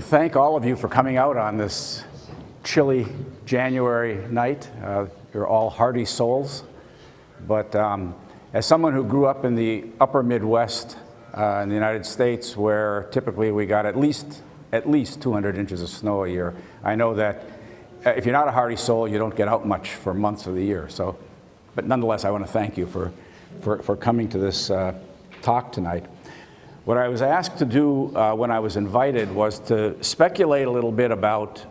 thank all of you for coming out on this chilly January night. You're all hardy souls. But as someone who grew up in the upper Midwest in the United States, where typically we got at least 200 inches of snow a year, I know that if you're not a hardy soul, you don't get out much for months of the year. So, but nonetheless, I want to thank you for coming to this talk tonight. What I was asked to do when I was invited was to speculate a little bit about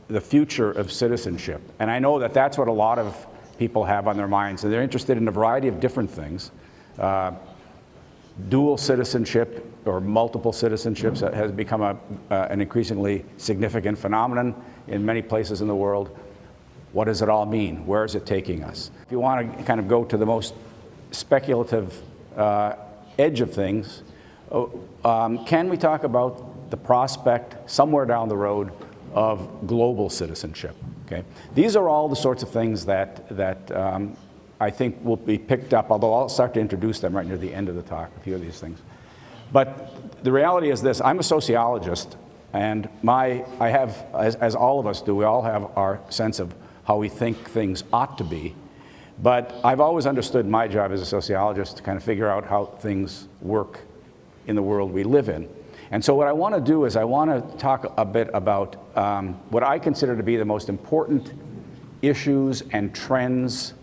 the future of citizenship. And I know that that's what a lot of people have on their minds, and they're interested in a variety of different things. Dual citizenship or multiple citizenships has become an increasingly significant phenomenon in many places in the world. What does it all mean? Where is it taking us? If you want to kind of go to the most speculative edge of things, can we talk about the prospect somewhere down the road of global citizenship? Okay, these are all the sorts of things that I think will be picked up, although I'll start to introduce them right near the end of the talk, a few of these things. But the reality is this: I'm a sociologist, and I have, as all of us do, we all have our sense of how we think things ought to be. But I've always understood my job as a sociologist to kind of figure out how things work in the world we live in. And so what I want to do is I want to talk a bit about what I consider to be the most important issues and trends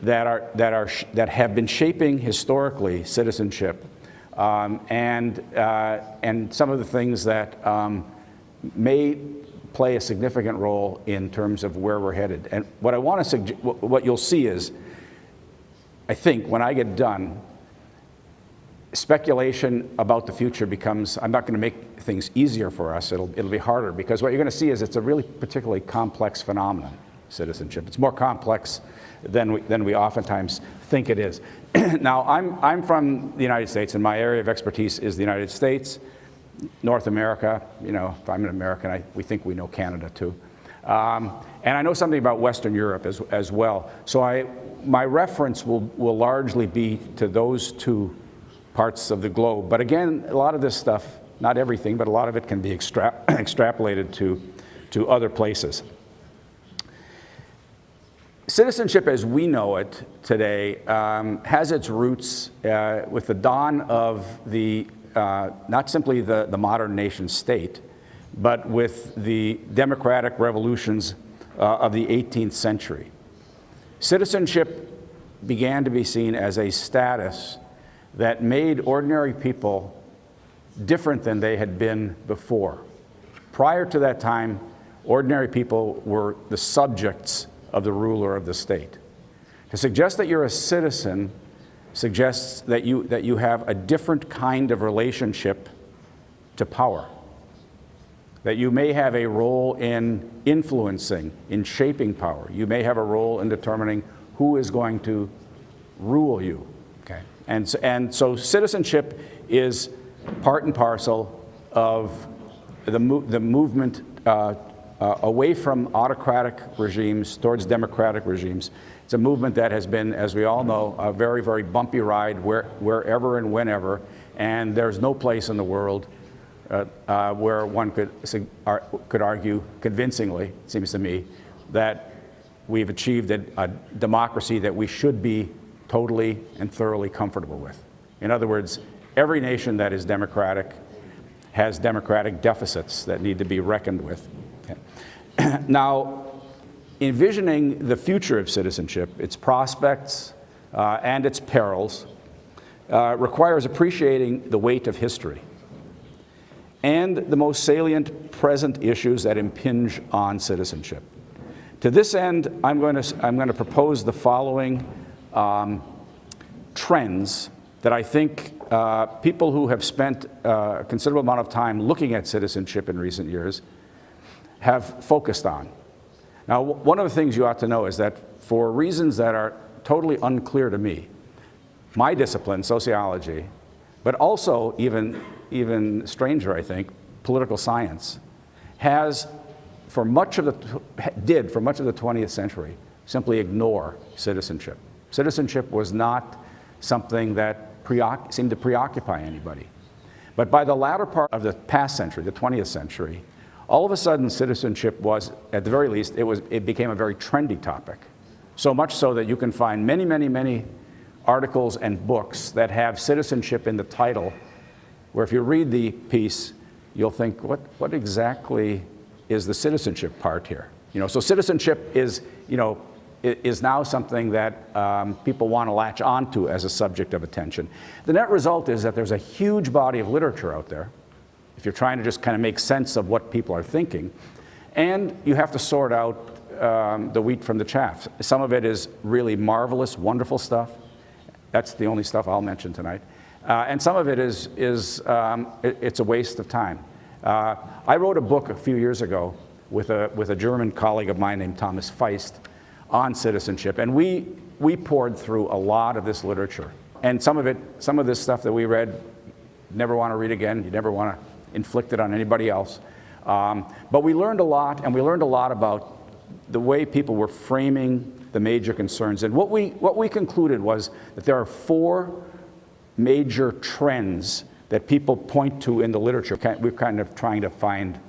that have been shaping historically citizenship, and some of the things that may play a significant role in terms of where we're headed. And what I want to what you'll see is, I think when I get done, speculation about the future becomes, I'm not going to make things easier for us, it'll be harder, because what you're going to see is it's a really particularly complex phenomenon, citizenship. It's more complex than we oftentimes think it is. Now, I'm from the United States, and my area of expertise is the United States, North America. You know, if I'm an American, we think we know Canada too. And I know something about Western Europe as well. So my reference will largely be to those two parts of the globe. But again, a lot of this stuff, not everything, but a lot of it can be extrapolated to other places. Citizenship as we know it today has its roots with the dawn of the, not simply the modern nation state, but with the democratic revolutions of the 18th century. Citizenship began to be seen as a status that made ordinary people different than they had been before. Prior to that time, ordinary people were the subjects of the ruler of the state. To suggest that you're a citizen suggests that you have a different kind of relationship to power, that you may have a role in influencing, in shaping power. You may have a role in determining who is going to rule you. Okay. And so citizenship is part and parcel of the movement away from autocratic regimes towards democratic regimes. It's a movement that has been, as we all know, a very, very bumpy ride wherever and whenever, and there's no place in the world where one could argue convincingly, it seems to me, that we've achieved a democracy that we should be totally and thoroughly comfortable with. In other words, every nation that is democratic has democratic deficits that need to be reckoned with. Okay. Now, envisioning the future of citizenship, its prospects and its perils, requires appreciating the weight of history and the most salient present issues that impinge on citizenship. To this end, I'm going to propose the following trends that I think people who have spent a considerable amount of time looking at citizenship in recent years have focused on. Now, one of the things you ought to know is that for reasons that are totally unclear to me, my discipline, sociology, but also even stranger, I think, political science, has for much of the 20th century simply ignore citizenship. Citizenship was not something that seemed to preoccupy anybody. But by the latter part of the past century, the 20th century, all of a sudden citizenship was, at the very least, it became a very trendy topic. So much so that you can find many, many, many articles and books that have citizenship in the title, where if you read the piece, you'll think, what exactly is the citizenship part here? So citizenship is now something that people want to latch onto as a subject of attention. The net result is that there's a huge body of literature out there, if you're trying to just kind of make sense of what people are thinking, and you have to sort out the wheat from the chaff. Some of it is really marvelous, wonderful stuff. That's the only stuff I'll mention tonight. And some of it it's a waste of time. I wrote a book a few years ago with a German colleague of mine named Thomas Feist on citizenship, and we poured through a lot of this literature. And some of this stuff that we read, never want to read again. You never want to inflict it on anybody else. But we learned a lot, and we learned a lot about the way people were framing the major concerns. And what we concluded was that there are 4 major trends that people point to in the literature. We're kind of trying to find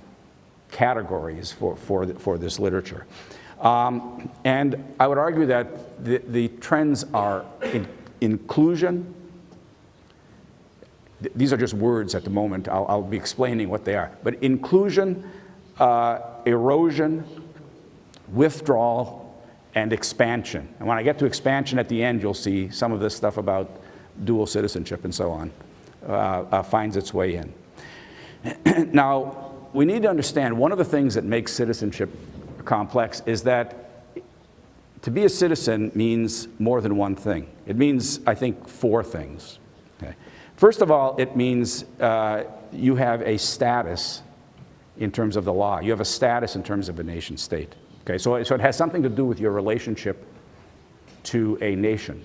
categories for this literature. And I would argue that the trends are inclusion. These are just words at the moment. I'll be explaining what they are. But inclusion, erosion, withdrawal, and expansion. And when I get to expansion at the end, you'll see some of this stuff about dual citizenship and so on finds its way in. Now, we need to understand one of the things that makes citizenship complex is that to be a citizen means more than one thing. It means, I think, 4 things. Okay. First of all, it means you have a status in terms of the law. You have a status in terms of a nation state. Okay, so it has something to do with your relationship to a nation.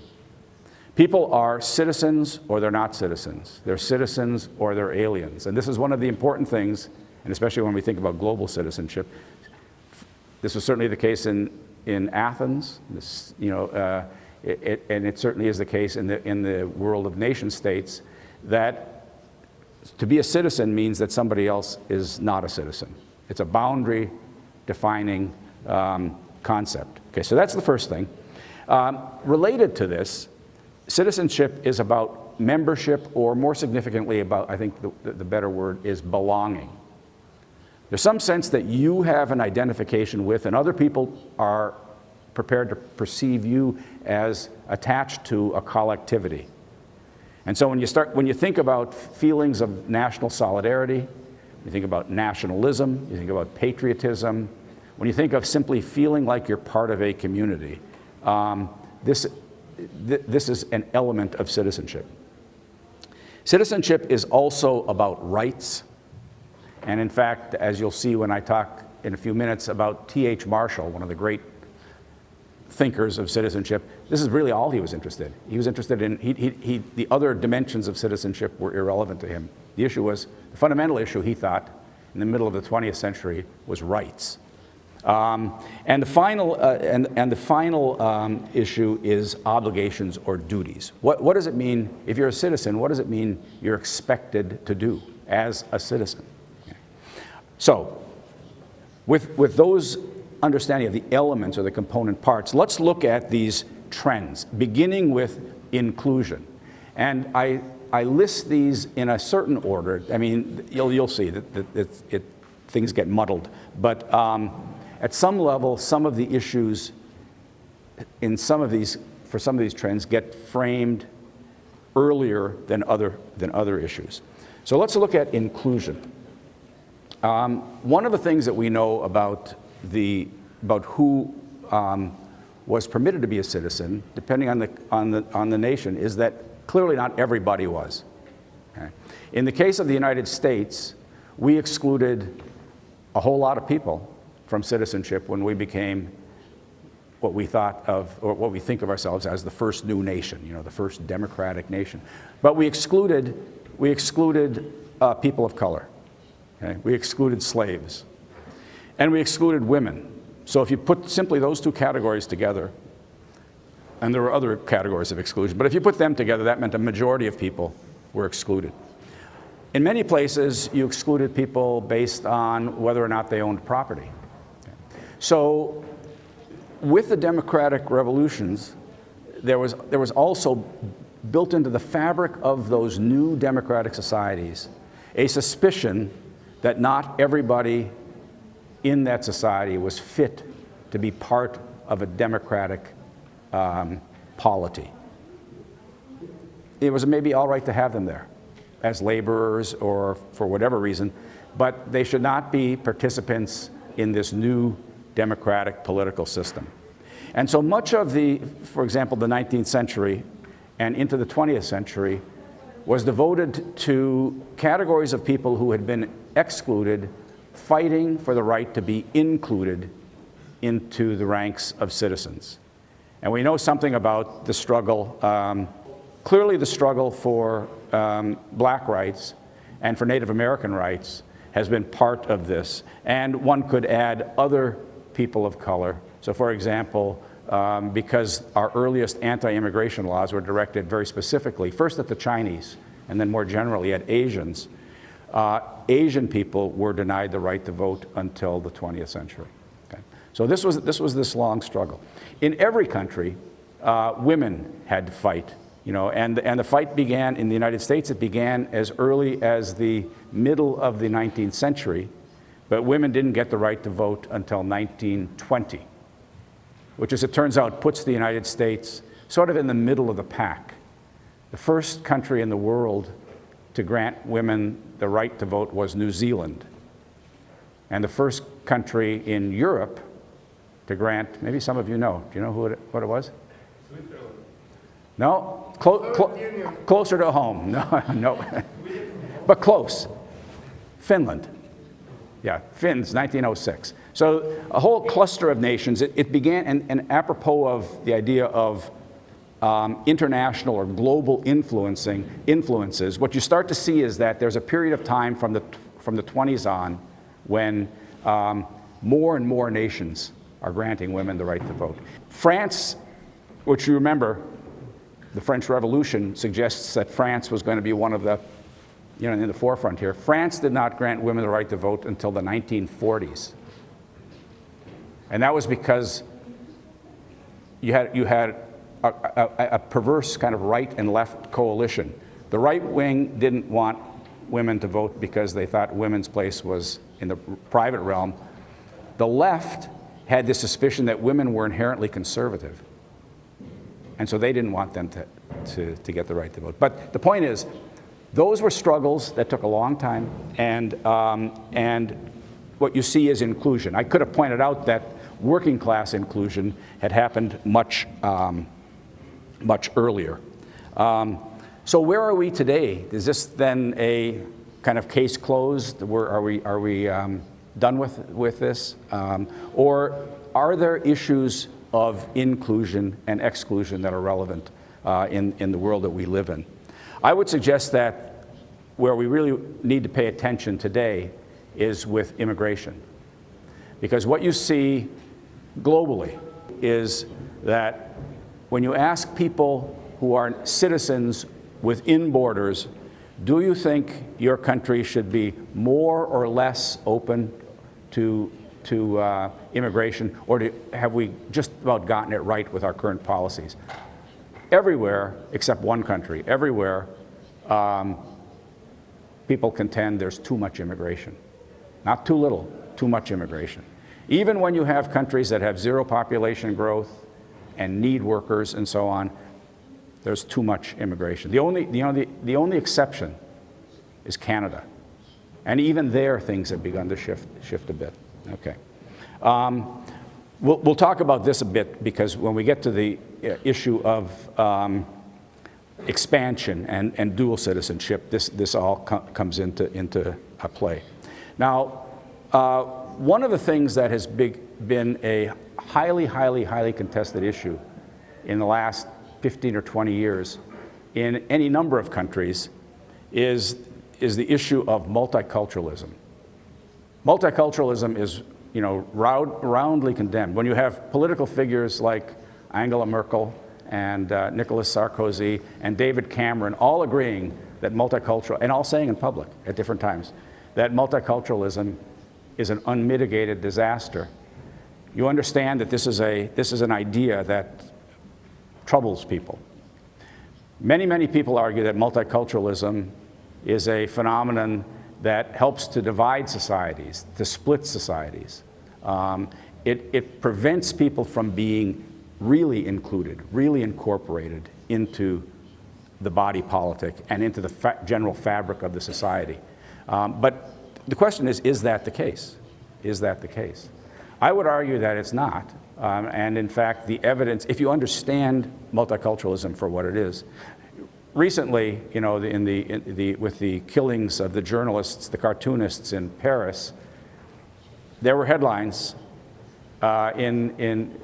People are citizens or they're not citizens. They're citizens or they're aliens. And this is one of the important things, and especially when we think about global citizenship. This was certainly the case in Athens, and it certainly is the case in the world of nation states, that to be a citizen means that somebody else is not a citizen. It's a boundary defining concept. Okay, so that's the first thing. Related to this, citizenship is about membership, or more significantly about, I think the better word is belonging. There's some sense that you have an identification with, and other people are prepared to perceive you as attached to a collectivity. And so when you think about feelings of national solidarity, you think about nationalism, you think about patriotism, when you think of simply feeling like you're part of a community, this is an element of citizenship. Citizenship is also about rights. And in fact, as you'll see when I talk in a few minutes about T.H. Marshall, one of the great thinkers of citizenship, this is really all he was interested in. He was interested in, the other dimensions of citizenship were irrelevant to him. The fundamental issue, he thought, in the middle of the 20th century was rights. And the final issue is obligations or duties. What does it mean, if you're a citizen, what does it mean you're expected to do as a citizen? Okay. So, with those understanding of the elements or the component parts, let's look at these trends, beginning with inclusion. And I list these in a certain order. I mean, you'll see that things get muddled. But at some level, some of the issues for some of these trends get framed earlier than other issues. So let's look at inclusion. One of the things that we know about who was permitted to be a citizen, depending on the nation, is that clearly not everybody was. Okay? In the case of the United States, we excluded a whole lot of people from citizenship when we became what we thought of, or what we think of ourselves as, the first new nation, the first democratic nation. But we excluded people of color. Okay? We excluded slaves. And we excluded women. So if you put simply those two categories together, and there were other categories of exclusion, but if you put them together, that meant a majority of people were excluded. In many places, you excluded people based on whether or not they owned property. So with the democratic revolutions, there was also built into the fabric of those new democratic societies a suspicion that not everybody in that society was fit to be part of a democratic polity. It was maybe all right to have them there as laborers or for whatever reason, but they should not be participants in this new democratic political system. And so much of for example, the 19th century and into the 20th century was devoted to categories of people who had been excluded, fighting for the right to be included into the ranks of citizens. And we know something about the struggle, clearly the struggle for black rights and for Native American rights has been part of this. And one could add other people of color. So for example, because our earliest anti-immigration laws were directed very specifically, first at the Chinese, and then more generally at Asians, Asian people were denied the right to vote until the 20th century. Okay. So this was this long struggle. In every country, women had to fight, and the fight began in the United States. It began as early as the middle of the 19th century, but women didn't get the right to vote until 1920. Which, as it turns out, puts the United States sort of in the middle of the pack. The first country in the world to grant women the right to vote was New Zealand. And the first country in Europe to grant, maybe some of you know, do you know what it was? Switzerland. No, closer to home, no, but close. Finland. Yeah, Finns, 1906. So a whole cluster of nations, it began, and apropos of the idea of international or global influences, what you start to see is that there's a period of time from the 20s on when more and more nations are granting women the right to vote. France, which you remember, the French Revolution suggests that France was going to be one of the, in the forefront here. France did not grant women the right to vote until the 1940s. And that was because you had a perverse kind of right and left coalition. The right wing didn't want women to vote because they thought women's place was in the private realm. The left had this suspicion that women were inherently conservative. And so they didn't want them to get the right to vote. But the point is, those were struggles that took a long time, and what you see is inclusion. I could have pointed out that working class inclusion had happened much earlier. So where are we today? Is this then a kind of case closed? Are we done with this? Or are there issues of inclusion and exclusion that are relevant in the world that we live in? I would suggest that where we really need to pay attention today is with immigration. Because what you see globally is that when you ask people who are citizens within borders, do you think your country should be more or less open to immigration, or have we just about gotten it right with our current policies? Everywhere, except one country, everywhere, people contend there's too much immigration. Not too little, too much immigration. Even when you have countries that have zero population growth and need workers and so on, there's too much immigration. The only exception is Canada. And even there, things have begun to shift a bit. Okay. We'll talk about this a bit, because when we get to the issue of expansion and dual citizenship, this all comes into play. Now, one of the things that has been a highly contested issue in the last 15 or 20 years in any number of countries is the issue of multiculturalism. Multiculturalism is, roundly condemned. When you have political figures like Angela Merkel and Nicolas Sarkozy and David Cameron all agreeing that multicultural, and all saying in public at different times, that multiculturalism is an unmitigated disaster, you understand that this is an idea that troubles people. Many, many people argue that multiculturalism is a phenomenon that helps to divide societies, to split societies. It prevents people from being really included, really incorporated into the body politic and into the general fabric of the society. But the question is that the case? Is that the case? I would argue that it's not. And in fact, the evidence, if you understand multiculturalism for what it is, recently, you know, with the killings of the journalists, the cartoonists in Paris, there were headlines in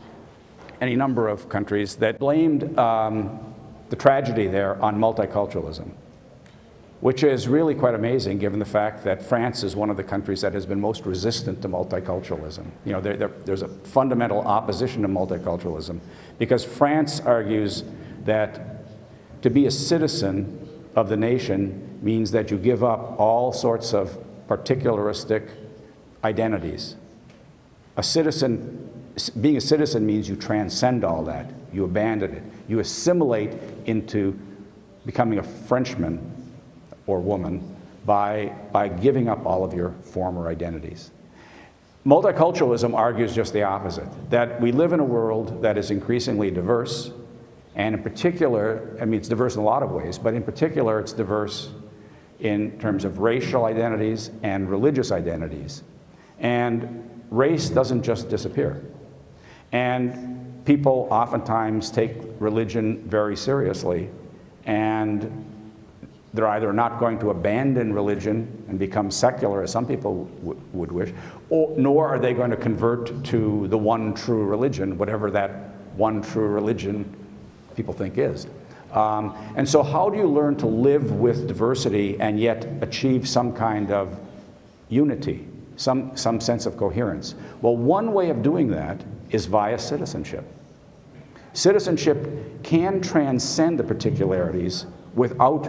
any number of countries that blamed the tragedy there on multiculturalism, which is really quite amazing given the fact that France is one of the countries that has been most resistant to multiculturalism. You know, there's a fundamental opposition to multiculturalism because France argues that to be a citizen of the nation means that you give up all sorts of particularistic identities. Being a citizen means you transcend all that. You abandon it. You assimilate into becoming a Frenchman or woman by giving up all of your former identities. Multiculturalism argues just the opposite, that we live in a world that is increasingly diverse, and in particular, I mean, it's diverse in a lot of ways, but in particular, it's diverse in terms of racial identities and religious identities. And race doesn't just disappear. And people oftentimes take religion very seriously, and they're either not going to abandon religion and become secular, as some people would wish, nor are they going to convert to the one true religion, whatever that one true religion people think is. And so how do you learn to live with diversity and yet achieve some kind of unity, some sense of coherence? Well, one way of doing that is via citizenship. Citizenship can transcend the particularities without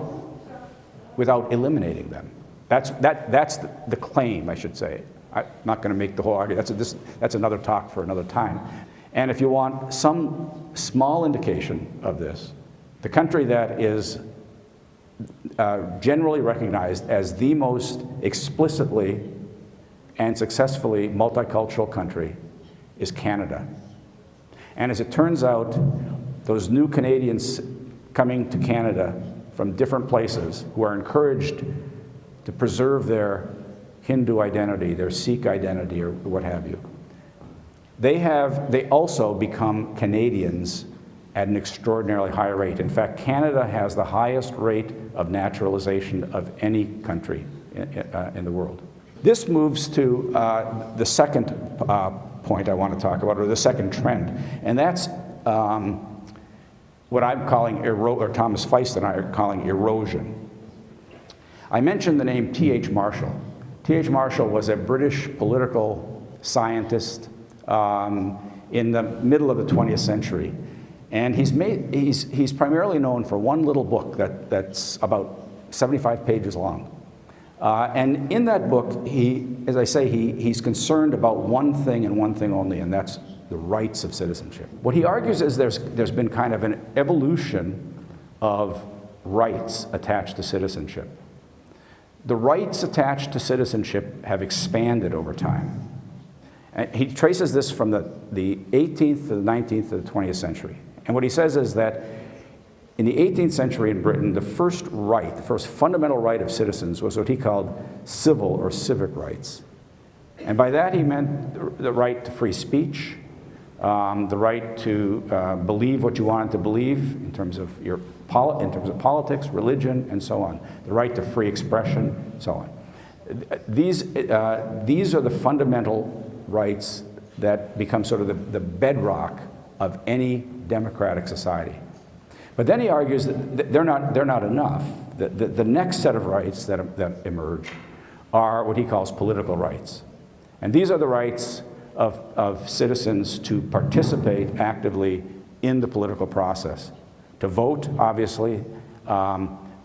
eliminating them. That's the claim, I should say. I'm not going to make the whole argument. That's another talk for another time. And if you want some small indication of this, the country that is generally recognized as the most explicitly and successfully multicultural country is Canada. And as it turns out, those new Canadians coming to Canada from different places who are encouraged to preserve their Hindu identity, their Sikh identity, or what have you, they also become Canadians at an extraordinarily high rate. In fact, Canada has the highest rate of naturalization of any country in the world. This moves to the second point I want to talk about, or the second trend, and that's what I'm calling, or Thomas Feist and I are calling, erosion. I mentioned the name T.H. Marshall. T.H. Marshall was a British political scientist in the middle of the 20th century. And he's primarily known for one little book that's about 75 pages long. And in that book, as I say, he's concerned about one thing and one thing only, and that's the rights of citizenship. What he argues is there's been kind of an evolution of rights attached to citizenship. The rights attached to citizenship have expanded over time. And he traces this from the 18th to the 19th to the 20th century. And what he says is that in the 18th century in Britain, the first fundamental right of citizens was what he called civil or civic rights. And by that he meant the right to free speech, the right to believe what you wanted to believe in terms of politics, religion, and so on, the right to free expression, and so on. These are the fundamental rights that become sort of the bedrock of any democratic society. But then he argues that they're not enough. The next set of rights that emerge are what he calls political rights. And these are the rights of citizens to participate actively in the political process, to vote, obviously,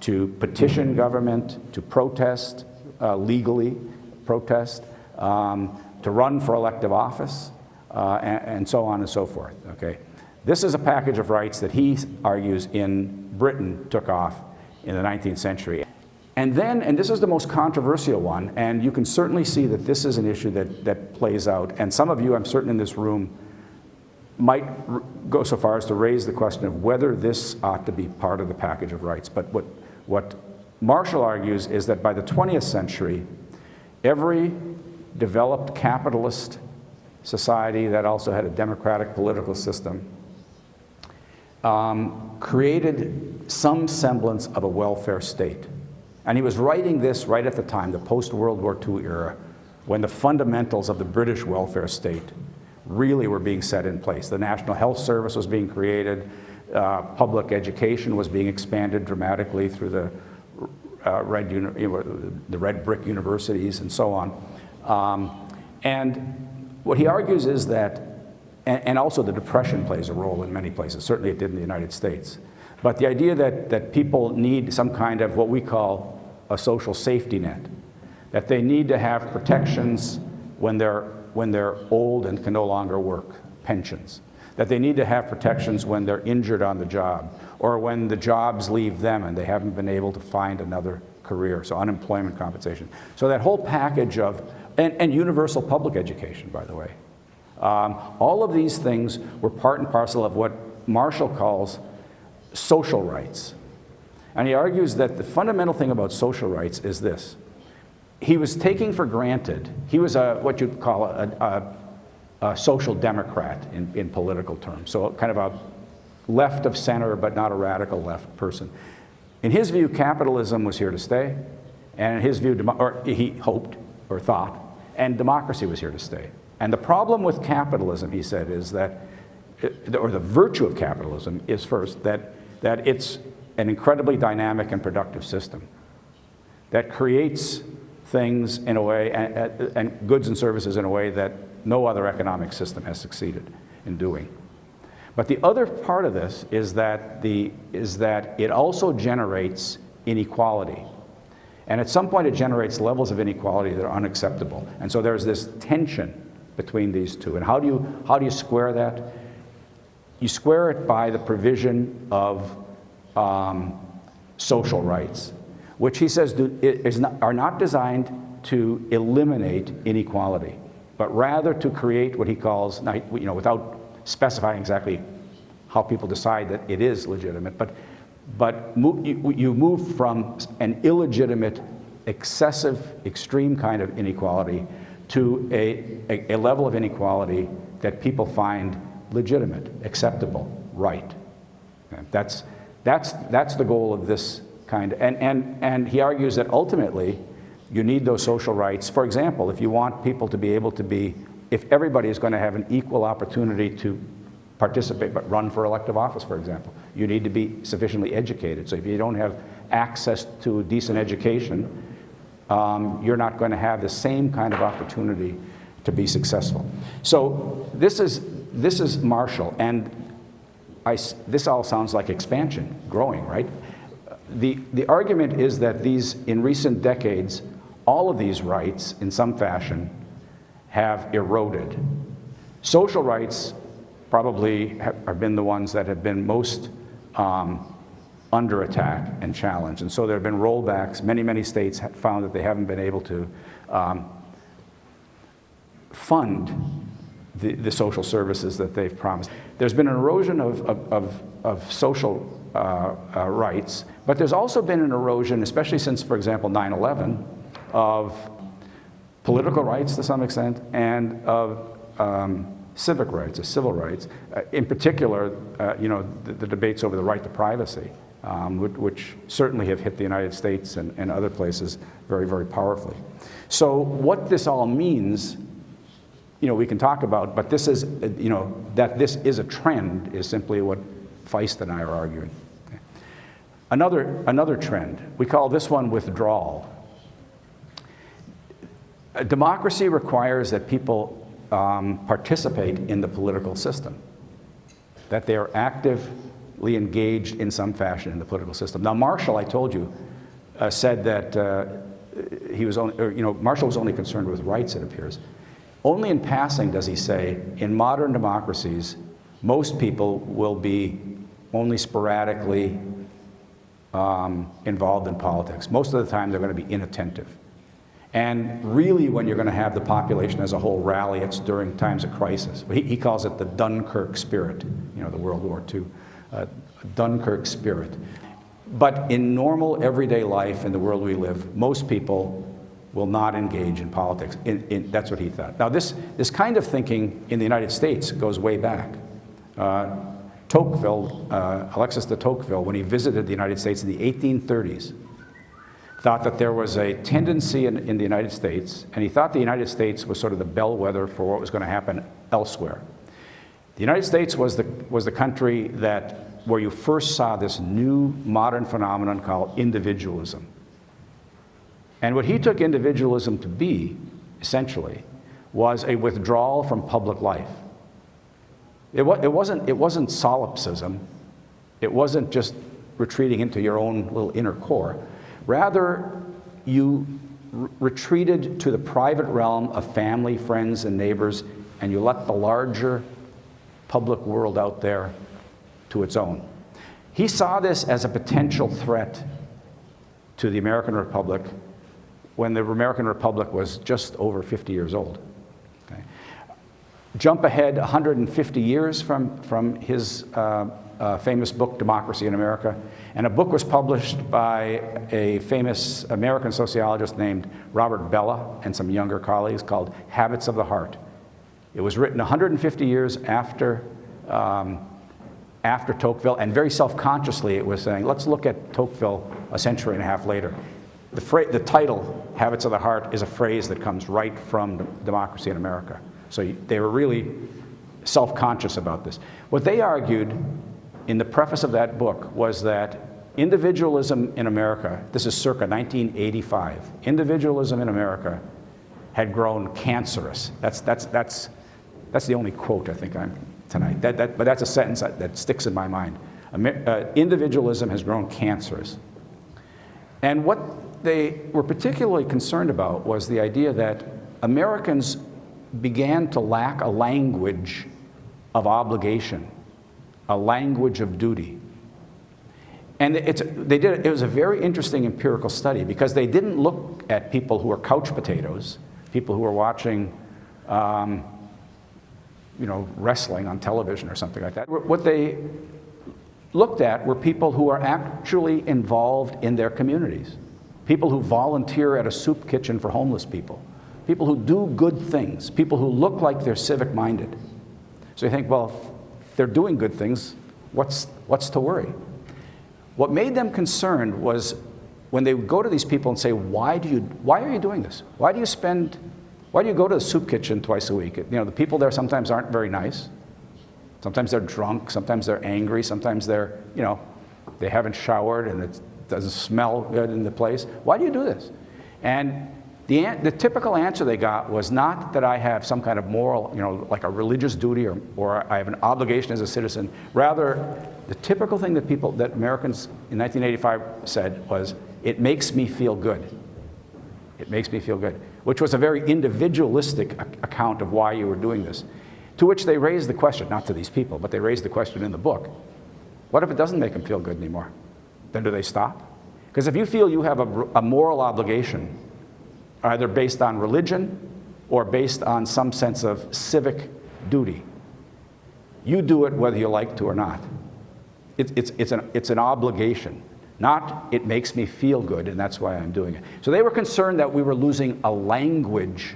to petition government, to protest, legally protest, to run for elective office, and so on and so forth, okay? This is a package of rights that he argues in Britain took off in the 19th century. And then, and this is the most controversial one, and you can certainly see that this is an issue that plays out, and some of you, I'm certain in this room, might go so far as to raise the question of whether this ought to be part of the package of rights. But what Marshall argues is that by the 20th century, every developed capitalist society that also had a democratic political system created some semblance of a welfare state. And he was writing this right at the time, the post-World War II era, when the fundamentals of the British welfare state really were being set in place. The National Health Service was being created, public education was being expanded dramatically through the red brick universities and so on. And what he argues is that, and also the Depression plays a role in many places, certainly it did in the United States, but the idea that people need some kind of what we call a social safety net, that they need to have protections when they're old and can no longer work, pensions, that they need to have protections when they're injured on the job, or when the jobs leave them and they haven't been able to find another career, so unemployment compensation. So that whole package of, and universal public education, by the way. All of these things were part and parcel of what Marshall calls social rights. And he argues that the fundamental thing about social rights is this. He was taking for granted, he was what you'd call a social democrat in political terms, so kind of a left of center but not a radical left person. In his view, capitalism was here to stay, and in his view, or he hoped or thought, and democracy was here to stay. And the problem with capitalism, he said, is that, or the virtue of capitalism is first, that it's an incredibly dynamic and productive system that creates things in a way, and goods and services in a way that no other economic system has succeeded in doing. But the other part of this is that it also generates inequality. And at some point it generates levels of inequality that are unacceptable. And so there's this tension between these two. And how do you square that? You square it by the provision of social rights, which he says are not designed to eliminate inequality, but rather to create what he calls, without specifying exactly how people decide that it is legitimate, but you move from an illegitimate, excessive, extreme kind of inequality to a level of inequality that people find legitimate, acceptable, right. Okay? That's the goal of this kind. And he argues that ultimately you need those social rights. For example, if you want people to be able to be, if everybody is going to have an equal opportunity to participate, but run for elective office, for example, you need to be sufficiently educated. So if you don't have access to a decent education, you're not going to have the same kind of opportunity to be successful. So this is Marshall, and this all sounds like expansion, growing, right? The argument is that in recent decades, all of these rights, in some fashion, have eroded. Social rights probably have been the ones that have been most under attack and challenged. And so there have been rollbacks. Many states have found that they haven't been able to fund the social services that they've promised. There's been an erosion of social rights, but there's also been an erosion, especially since, for example, 9/11, of political rights to some extent, and of civic rights, or civil rights. In particular, the debates over the right to privacy, which certainly have hit the United States and other places very, very powerfully. So what this all means, we can talk about, but this is, that this is a trend is simply what Feist and I are arguing. Okay. Another trend, we call this one withdrawal. A democracy requires that people participate in the political system, that they are active engaged in some fashion in the political system. Now, Marshall, I told you, said that he was only, Marshall was only concerned with rights, it appears. Only in passing does he say, in modern democracies, most people will be only sporadically involved in politics. Most of the time, they're going to be inattentive. And really, when you're going to have the population as a whole rally, it's during times of crisis. He calls it the Dunkirk Spirit, the World War II, Dunkirk Spirit. But in normal, everyday life, in the world we live, most people will not engage in politics. That's what he thought. Now, this kind of thinking in the United States goes way back. Tocqueville, Alexis de Tocqueville, when he visited the United States in the 1830s, thought that there was a tendency in the United States, and he thought the United States was sort of the bellwether for what was going to happen elsewhere. The United States was the country where you first saw this new modern phenomenon called individualism. And what he took individualism to be, essentially, was a withdrawal from public life. It wasn't solipsism. It wasn't just retreating into your own little inner core. Rather, you retreated to the private realm of family, friends, and neighbors, and you let the larger public world out there to its own. He saw this as a potential threat to the American Republic when the American Republic was just over 50 years old. Okay. Jump ahead 150 years from his famous book, Democracy in America, and a book was published by a famous American sociologist named Robert Bellah and some younger colleagues called Habits of the Heart. It was written 150 years after Tocqueville, and very self-consciously it was saying, let's look at Tocqueville a century and a half later. The title, Habits of the Heart, is a phrase that comes right from Democracy in America. So they were really self-conscious about this. What they argued in the preface of that book was that individualism in America, this is circa 1985, individualism in America had grown cancerous. That's the only quote I think tonight. But that's a sentence that sticks in my mind. Individualism has grown cancerous. And what they were particularly concerned about was the idea that Americans began to lack a language of obligation, a language of duty. And it was a very interesting empirical study because they didn't look at people who were couch potatoes, people who were watching wrestling on television or something like that. What they looked at were people who are actually involved in their communities, people who volunteer at a soup kitchen for homeless people, people who do good things, people who look like they're civic-minded. So you think, well, if they're doing good things, what's to worry? What made them concerned was when they would go to these people and say, why are you doing this? Why do you go to the soup kitchen twice a week? The people there sometimes aren't very nice. Sometimes they're drunk, sometimes they're angry, sometimes they're, they haven't showered and it doesn't smell good in the place. Why do you do this? And the typical answer they got was not that I have some kind of moral, like a religious duty or I have an obligation as a citizen. Rather, the typical thing that Americans in 1985 said was, it makes me feel good. It makes me feel good, which was a very individualistic account of why you were doing this. To which they raised the question, not to these people, but they raised the question in the book, what if it doesn't make them feel good anymore? Then do they stop? Because if you feel you have a moral obligation, either based on religion or based on some sense of civic duty, you do it whether you like to or not. It's an obligation, not it makes me feel good and that's why I'm doing it. So they were concerned that we were losing a language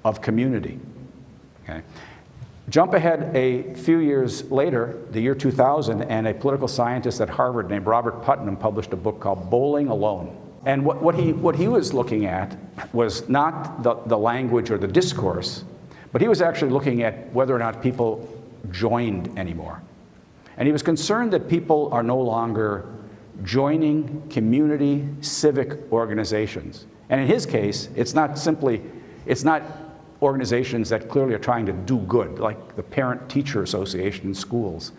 of community. Okay. Jump ahead a few years later, the year 2000, and a political scientist at Harvard named Robert Putnam published a book called Bowling Alone. And what he was looking at was not the language or the discourse, but he was actually looking at whether or not people joined anymore. And he was concerned that people are no longer joining community civic organizations. And in his case, it's not organizations that clearly are trying to do good, like the Parent-Teacher Association in schools,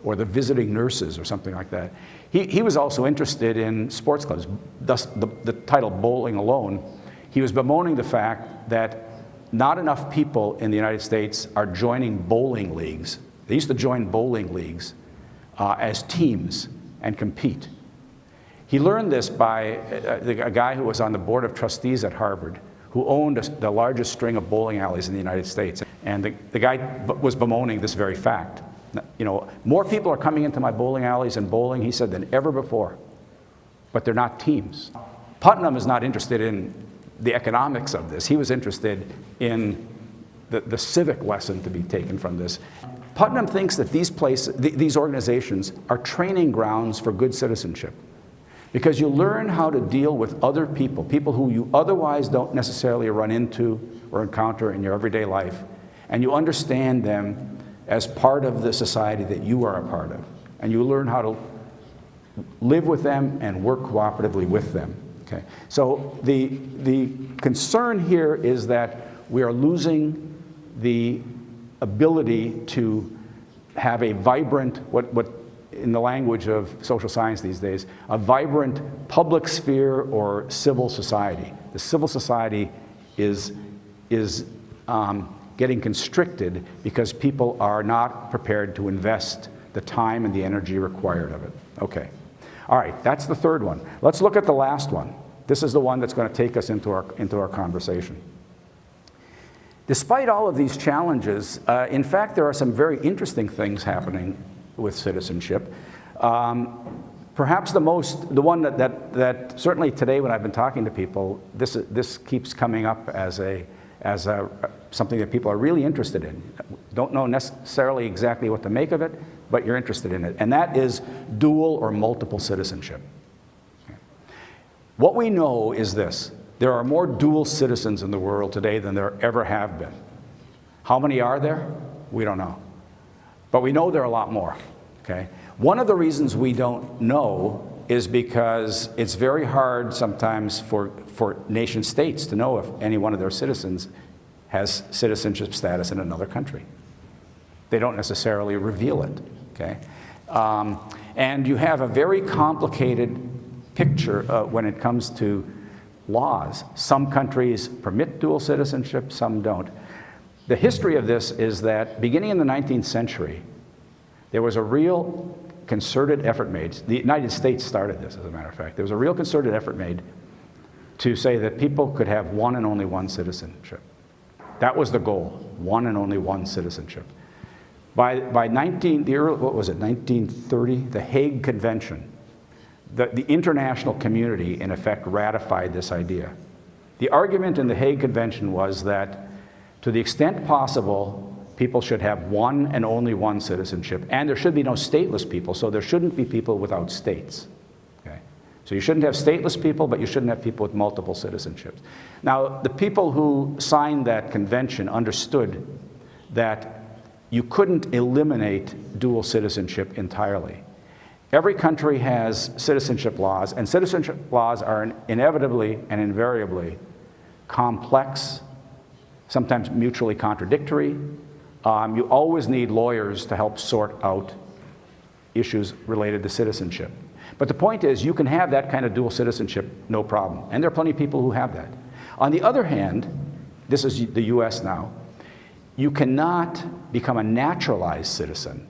or the visiting nurses or something like that. He was also interested in sports clubs, thus the title Bowling Alone. He was bemoaning the fact that not enough people in the United States are joining bowling leagues. They used to join bowling leagues as teams and compete. He learned this by a guy who was on the board of trustees at Harvard, who owned the largest string of bowling alleys in the United States. And the guy was bemoaning this very fact. You know, more people are coming into my bowling alleys and bowling, he said, than ever before. But they're not teams. Putnam is not interested in the economics of this. He was interested in the civic lesson to be taken from this. Putnam thinks that these organizations are training grounds for good citizenship. Because you learn how to deal with other people, people who you otherwise don't necessarily run into or encounter in your everyday life, and you understand them as part of the society that you are a part of. And you learn how to live with them and work cooperatively with them. Okay? So the concern here is that we are losing the ability to have a vibrant, what in the language of social science these days, a vibrant public sphere or civil society. The civil society is getting constricted because people are not prepared to invest the time and the energy required of it. Okay. All right, that's the third one. Let's look at the last one. This is the one that's going to take us into our conversation. Despite all of these challenges, in fact, there are some very interesting things happening with citizenship. Perhaps the one that certainly today when I've been talking to people, this keeps coming up as something that people are really interested in. Don't know necessarily exactly what to make of it, but you're interested in it. And that is dual or multiple citizenship. Okay. What we know is this: there are more dual citizens in the world today than there ever have been. How many are there? We don't know. But we know there are a lot more. Okay? One of the reasons we don't know is because it's very hard sometimes for nation states to know if any one of their citizens has citizenship status in another country. They don't necessarily reveal it. Okay? And you have a very complicated picture when it comes to laws. Some countries permit dual citizenship, some don't. The history of this is that beginning in the 19th century, there was a real concerted effort made. The United States started this, as a matter of fact. There was a real concerted effort made to say that people could have one and only one citizenship. That was the goal, one and only one citizenship. By 1930, the Hague Convention, the international community, in effect, ratified this idea. The argument in the Hague Convention was that to the extent possible, people should have one and only one citizenship, and there should be no stateless people, so there shouldn't be people without states. Okay? So you shouldn't have stateless people, but you shouldn't have people with multiple citizenships. Now, the people who signed that convention understood that you couldn't eliminate dual citizenship entirely. Every country has citizenship laws, and citizenship laws are inevitably and invariably complex, sometimes mutually contradictory. You always need lawyers to help sort out issues related to citizenship. But the point is, you can have that kind of dual citizenship, no problem. And there are plenty of people who have that. On the other hand, this is the US now, you cannot become a naturalized citizen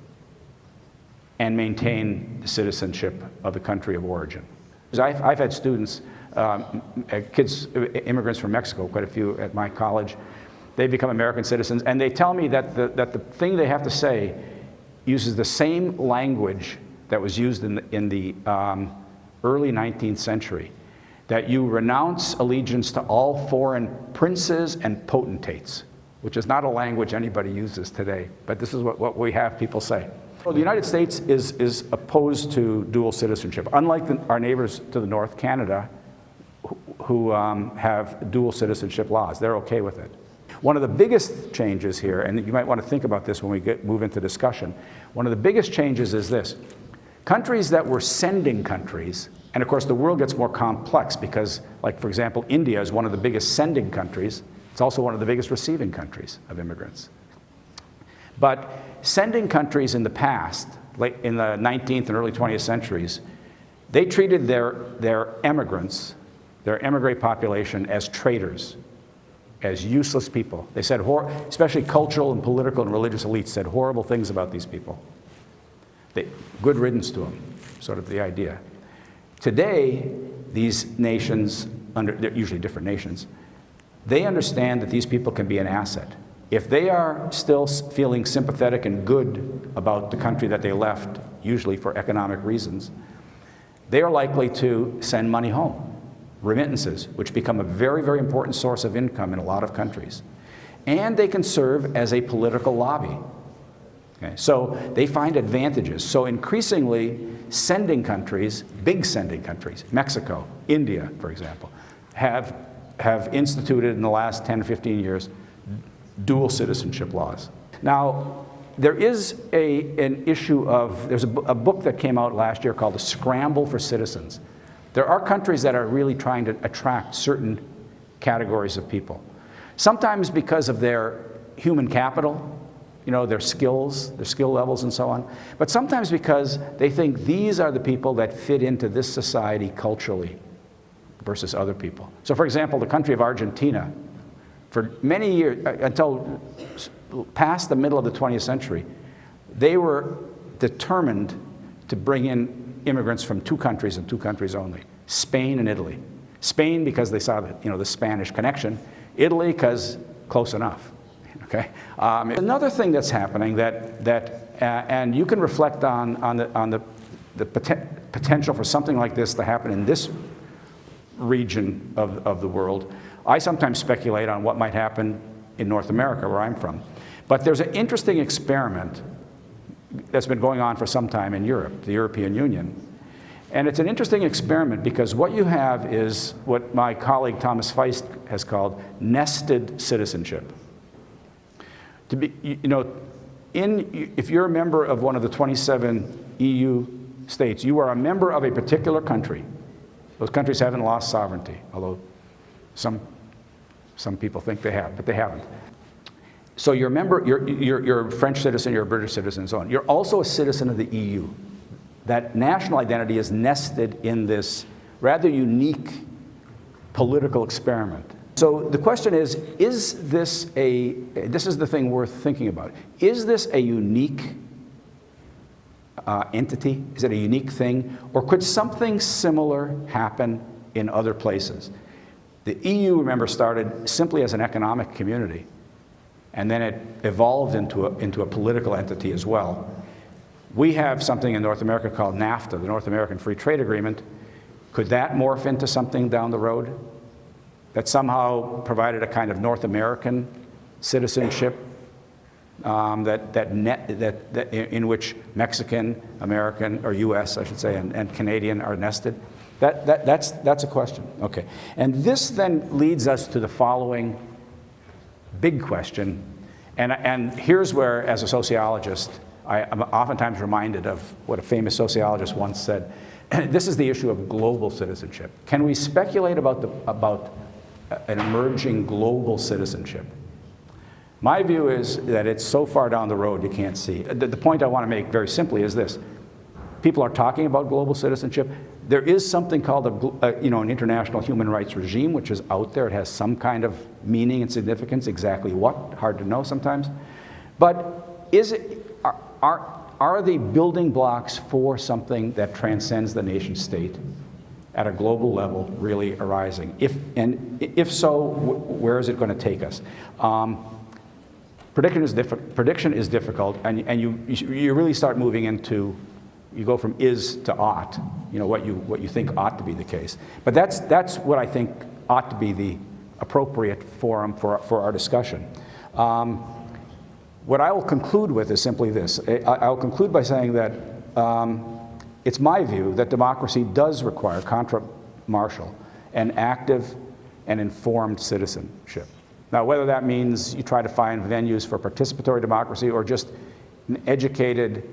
and maintain the citizenship of the country of origin. I've had students, kids, immigrants from Mexico, quite a few at my college. They become American citizens, and they tell me that the thing they have to say uses the same language that was used in the early 19th century, that you renounce allegiance to all foreign princes and potentates, which is not a language anybody uses today, but this is what we have people say. So the United States is opposed to dual citizenship, unlike our neighbors to the north, Canada, who have dual citizenship laws. They're okay with it. One of the biggest changes here, and you might want to think about this when we move into discussion, one of the biggest changes is this. Countries that were sending countries, and of course the world gets more complex because, like for example, India is one of the biggest sending countries. It's also one of the biggest receiving countries of immigrants. But sending countries in the past late in the 19th and early 20th centuries, they treated their immigrants, their immigrant population, as traitors, as useless people. They said, especially cultural and political and religious elites said horrible things about these people. Good riddance to them, sort of the idea. Today, these nations, they're usually different nations, they understand that these people can be an asset. If they are still feeling sympathetic and good about the country that they left, usually for economic reasons, they are likely to send money home. Remittances, which become a very, very important source of income in a lot of countries. And they can serve as a political lobby. Okay, so they find advantages. So increasingly, sending countries, big sending countries, Mexico, India, for example, have instituted in the last 10 or 15 years dual citizenship laws. Now, there is an issue of, there's a book that came out last year called The Scramble for Citizens. There are countries that are really trying to attract certain categories of people. Sometimes because of their human capital, you know, their skills, their skill levels and so on. But sometimes because they think these are the people that fit into this society culturally versus other people. So for example, the country of Argentina, for many years, until past the middle of the 20th century, they were determined to bring in immigrants from two countries and two countries only, Spain and Italy. Spain because they saw the Spanish connection, Italy because close enough. Okay. Another thing that's happening and you can reflect on the potential for something like this to happen in this region of the world. I sometimes speculate on what might happen in North America, where I'm from. But there's an interesting experiment that's been going on for some time in Europe, the European Union. And it's an interesting experiment because what you have is what my colleague Thomas Feist has called nested citizenship. To be, if you're a member of one of the 27 EU states, you are a member of a particular country. Those countries haven't lost sovereignty, although some people think they have, but they haven't. So you're a member, you're a French citizen, you're a British citizen, and so on. You're also a citizen of the EU. That national identity is nested in this rather unique political experiment. So the question is this is the thing worth thinking about. Is this a unique entity? Is it a unique thing? Or could something similar happen in other places? The EU, remember, started simply as an economic community. And then it evolved into a political entity as well. We have something in North America called NAFTA, the North American Free Trade Agreement. Could that morph into something down the road that somehow provided a kind of North American citizenship in which Mexican, American, or US, I should say, and Canadian are nested? That's a question. Okay. And this then leads us to the following big question, and here's where, as a sociologist, I'm oftentimes reminded of what a famous sociologist once said. This is the issue of global citizenship. Can we speculate about an emerging global citizenship? My view is that it's so far down the road you can't see. The point I want to make very simply is this. People are talking about global citizenship. There is something called an international human rights regime, which is out there. It has some kind of meaning and significance. Exactly what? Hard to know sometimes. But are the building blocks for something that transcends the nation state at a global level really arising? If so, where is it going to take us? Prediction is difficult, and you really start moving into. You go from is to ought, what you think ought to be the case. But that's what I think ought to be the appropriate forum for our discussion. What I will conclude with is simply this. I'll conclude by saying that it's my view that democracy does require, contra Marshall, an active and informed citizenship. Now, whether that means you try to find venues for participatory democracy or just an educated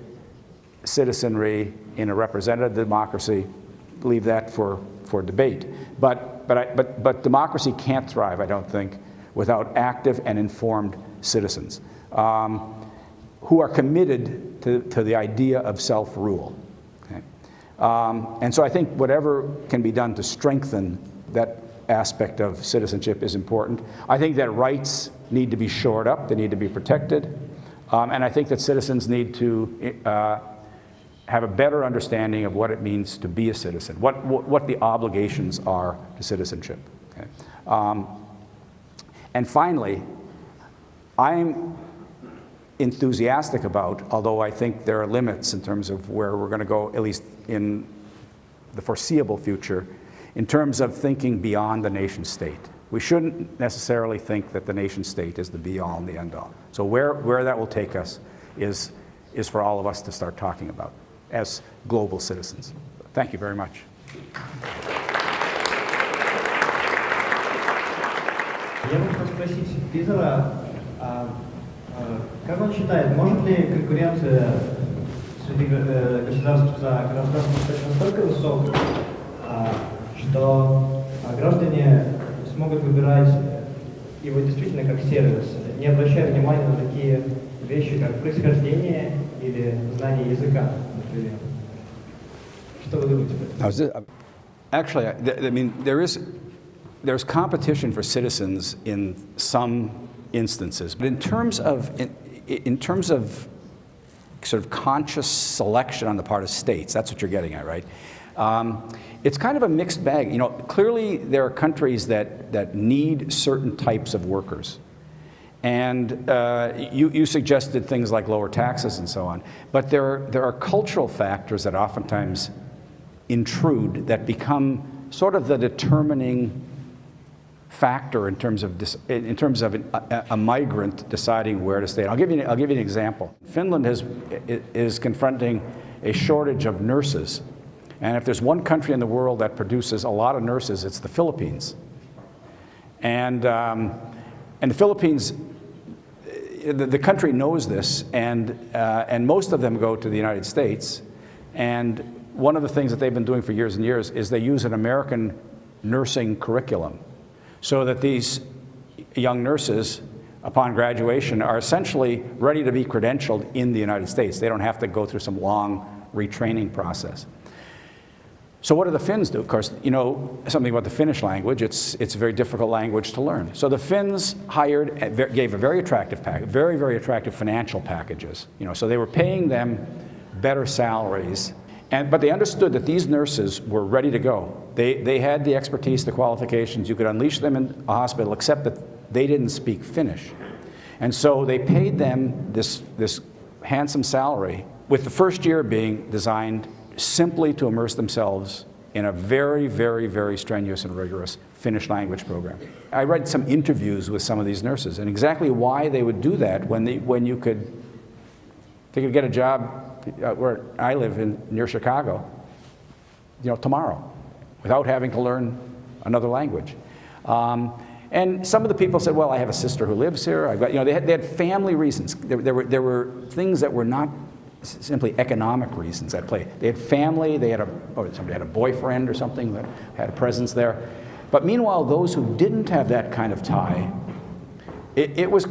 citizenry in a representative democracy, leave that for debate. But democracy can't thrive, I don't think, without active and informed citizens. who are committed to the idea of self-rule. Okay? And so I think whatever can be done to strengthen that aspect of citizenship is important. I think that rights need to be shored up, they need to be protected, and I think that citizens need to have a better understanding of what it means to be a citizen, what the obligations are to citizenship. Okay? And finally, I'm enthusiastic about, although I think there are limits in terms of where we're going to go, at least in the foreseeable future, in terms of thinking beyond the nation state. We shouldn't necessarily think that the nation state is the be-all and the end-all. So where that will take us is for all of us to start talking about as global citizens. Thank you very much. Я бы хотел спросить Питера, как он считает, может ли конкуренция среди государств за гражданство стать настолько высокой, что граждане смогут выбирать его действительно как сервис, не обращая внимания на такие вещи, как происхождение или знание языка, например? Что вы думаете об этом? Actually, I mean, there's competition for citizens in some instances, but in terms of sort of conscious selection on the part of states, that's what you're getting at, right? It's kind of a mixed bag. You know, clearly there are countries that need certain types of workers. And you suggested things like lower taxes and so on. But there are cultural factors that oftentimes intrude that become sort of the determining factor in terms of a migrant deciding where to stay. I'll give you an example. Finland is confronting a shortage of nurses. And if there's one country in the world that produces a lot of nurses, it's the Philippines. And the Philippines, the country knows this, and most of them go to the United States. And one of the things that they've been doing for years and years is they use an American nursing curriculum, so that these young nurses, upon graduation, are essentially ready to be credentialed in the United States. They don't have to go through some long retraining process. So what do the Finns do? Of course, you know something about the Finnish language. It's a very difficult language to learn. So the Finns gave a very attractive package, very attractive financial packages. You know, so they were paying them better salaries, but they understood that these nurses were ready to go. They had the expertise, the qualifications. You could unleash them in a hospital, except that they didn't speak Finnish. And so they paid them this handsome salary, with the first year being designed simply to immerse themselves in a very strenuous and rigorous Finnish language program. I read some interviews with some of these nurses, and exactly why they would do that when they could get a job where I live near Chicago, you know, tomorrow, without having to learn another language. And some of the people said, well, I have a sister who lives here. I've got, you know, they had family reasons. There were things that were not simply economic reasons at play. They had family, somebody had a boyfriend or something that had a presence there. But meanwhile, those who didn't have that kind of tie, it was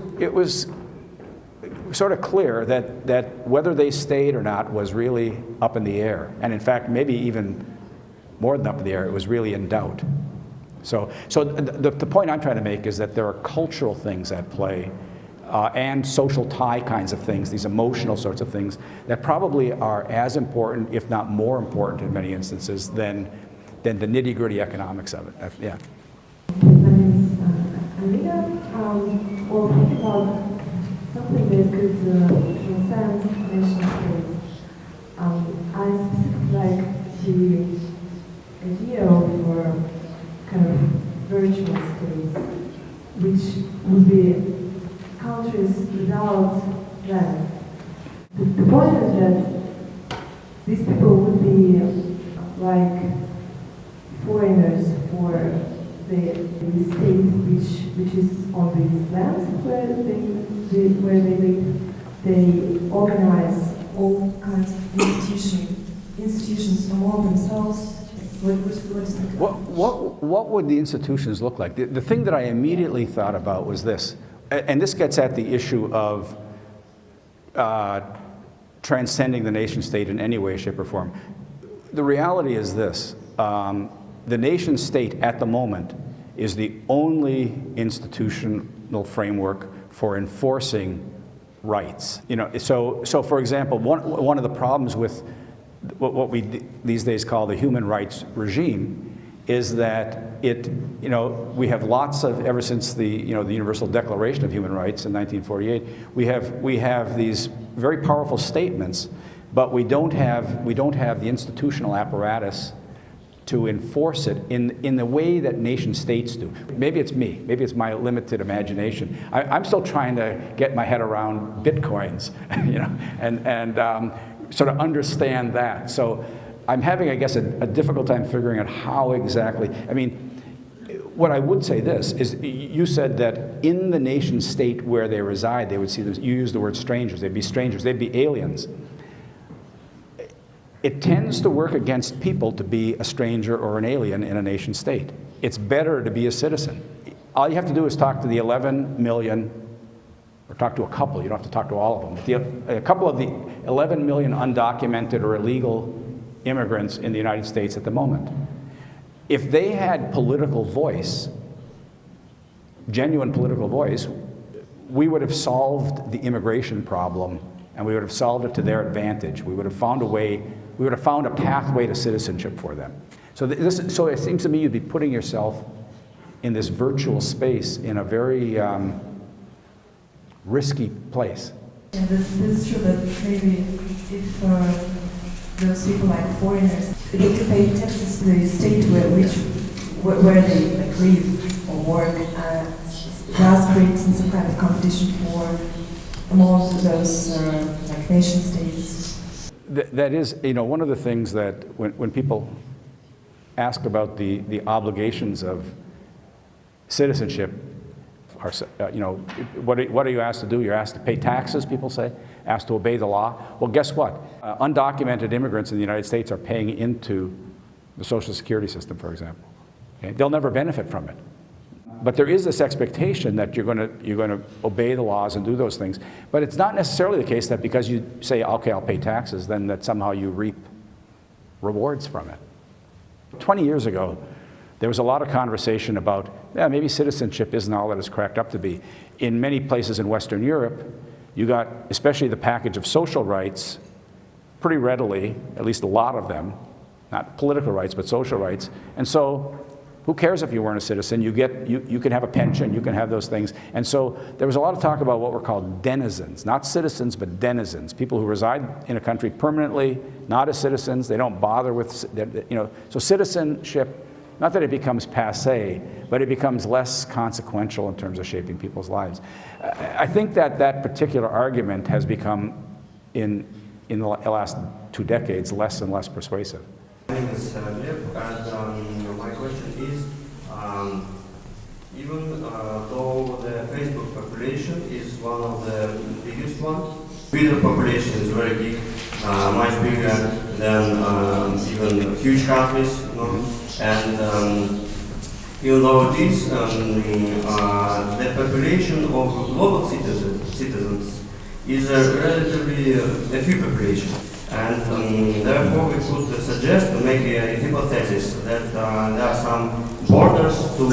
sort of clear that whether they stayed or not was really up in the air. And in fact, maybe even more than up in the air, it was really in doubt. So the point I'm trying to make is that there are cultural things at play and social tie kinds of things, these emotional sorts of things, that probably are as important, if not more important in many instances, than the nitty-gritty economics of it. Yeah. My name is Alina. Well, think about something that could transcend nation states. I specifically like the idea of kind of virtual states, which would be countries without land. The point is that these people would be like foreigners for the state which is on these lands where they live. They organize all kinds of institutions among themselves. What would the institutions look like? The thing that I immediately thought about was this, and this gets at the issue of transcending the nation state in any way, shape, or form. The reality is this. The nation state at the moment is the only institutional framework for enforcing rights. You know, so for example, one of the problems with what we these days call the human rights regime is that we have lots of, ever since the Universal Declaration of Human Rights in 1948, we have these very powerful statements, but we don't have the institutional apparatus to enforce it in the way that nation states do. Maybe it's me, maybe it's my limited imagination. I'm still trying to get my head around bitcoins, and sort of understand that. So I'm having, I guess, a difficult time figuring out how exactly. I mean, what I would say this is, you said that in the nation state where they reside, they would see them. You used the word strangers. They'd be strangers. They'd be aliens. It tends to work against people to be a stranger or an alien in a nation state. It's better to be a citizen. All you have to do is talk to the 11 million, or talk to a couple. You don't have to talk to all of them. A couple of the 11 million undocumented or illegal immigrants in the United States at the moment. If they had political voice, genuine political voice, we would have solved the immigration problem, and we would have solved it to their advantage. We would have found a way, we would have found a pathway to citizenship for them. So it seems to me you'd be putting yourself in this virtual space in a very risky place. And this is true that maybe if those people, like foreigners, they could pay taxes to the state where they live or work, thus creating some kind of competition for among those nation states. That is, one of the things that when people ask about the obligations of citizenship, what are you asked to do? You're asked to pay taxes, people say, asked to obey the law. Well, guess what? Undocumented immigrants in the United States are paying into the Social Security system, for example. Okay? They'll never benefit from it. But there is this expectation that you're going to obey the laws and do those things. But it's not necessarily the case that because you say, okay, I'll pay taxes, then that somehow you reap rewards from it. 20 years ago, there was a lot of conversation about, maybe citizenship isn't all that it's cracked up to be. In many places in Western Europe, you got, especially the package of social rights, pretty readily, at least a lot of them, not political rights, but social rights. And so, who cares if you weren't a citizen? You can have a pension, you can have those things. And so there was a lot of talk about what were called denizens, not citizens, but denizens, people who reside in a country permanently, not as citizens, they don't bother with, so citizenship, not that it becomes passé, but it becomes less consequential in terms of shaping people's lives. I think that particular argument has become, in the last 2 decades, less and less persuasive. My name is Lev, and my question is, even though the Facebook population is one of the biggest ones, Twitter population is very big, much bigger than even huge countries, and even though this, the population of global citizens is relatively a few population. And therefore we could suggest to make a hypothesis that there are some borders to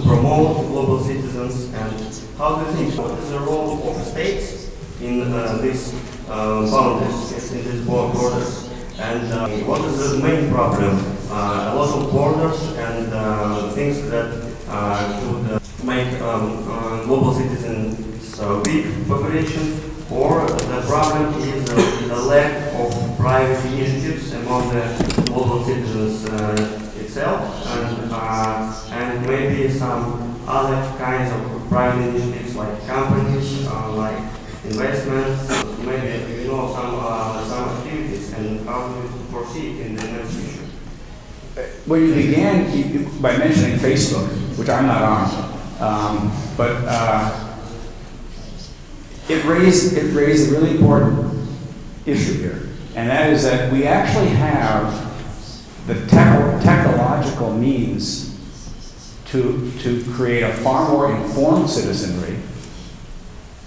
promote global citizens. And how do you think, what is the role of states in these boundaries, in these borders? And what is the main problem? A lot of borders and things that could make global citizens a big population. Or the problem is the lack of private initiatives among the global citizens itself, and maybe some other kinds of private initiatives like companies, like investments, maybe some activities, and how do you foresee in the next future? Well, you began by mentioning Facebook, which I'm not on, but it raised a really important issue here, and that is that we actually have the technological means to create a far more informed citizenry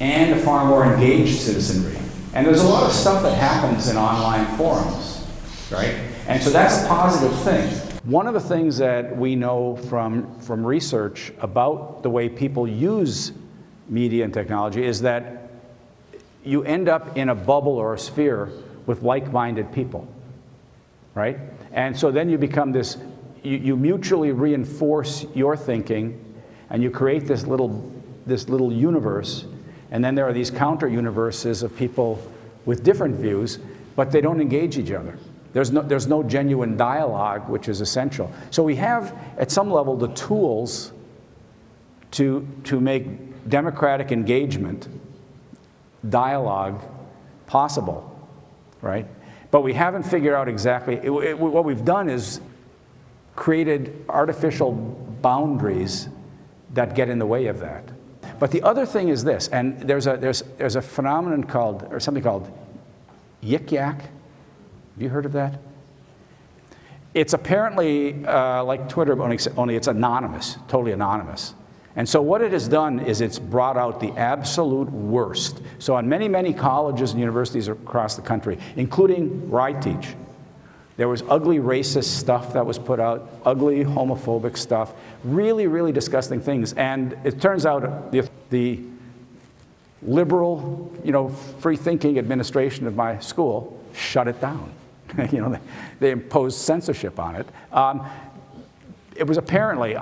and a far more engaged citizenry. And there's a lot of stuff that happens in online forums, right? And so that's a positive thing. One of the things that we know from research about the way people use media and technology is that you end up in a bubble or a sphere with like-minded people, right? And so then you become this, you mutually reinforce your thinking, and you create this little universe, and then there are these counter-universes of people with different views, but they don't engage each other. There's no genuine dialogue, which is essential. So we have, at some level, the tools to make democratic engagement, dialogue, possible, right? But we haven't figured out exactly, what we've done is created artificial boundaries that get in the way of that. But the other thing is this, and there's a phenomenon called, or something called yik-yak. Have you heard of that? It's apparently like Twitter, only it's anonymous, totally anonymous. And so what it has done is it's brought out the absolute worst. So on many, many colleges and universities across the country, including where I teach, there was ugly racist stuff that was put out, ugly homophobic stuff, really, really disgusting things. And it turns out the liberal, free-thinking administration of my school shut it down. They imposed censorship on it. It was apparently,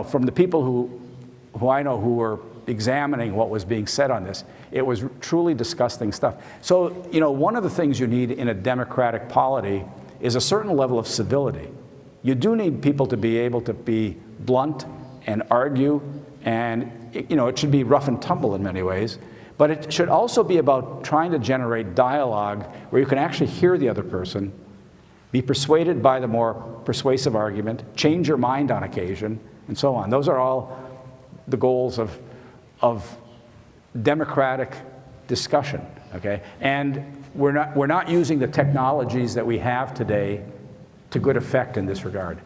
from the people who I know who were examining what was being said on this, it was truly disgusting stuff. So, one of the things you need in a democratic polity is a certain level of civility. You do need people to be able to be blunt and argue, and it should be rough and tumble in many ways, but it should also be about trying to generate dialogue where you can actually hear the other person, be persuaded by the more persuasive argument, change your mind on occasion, and so on. Those are all the goals of democratic discussion, okay? And we're not using the technologies that we have today to good effect in this regard.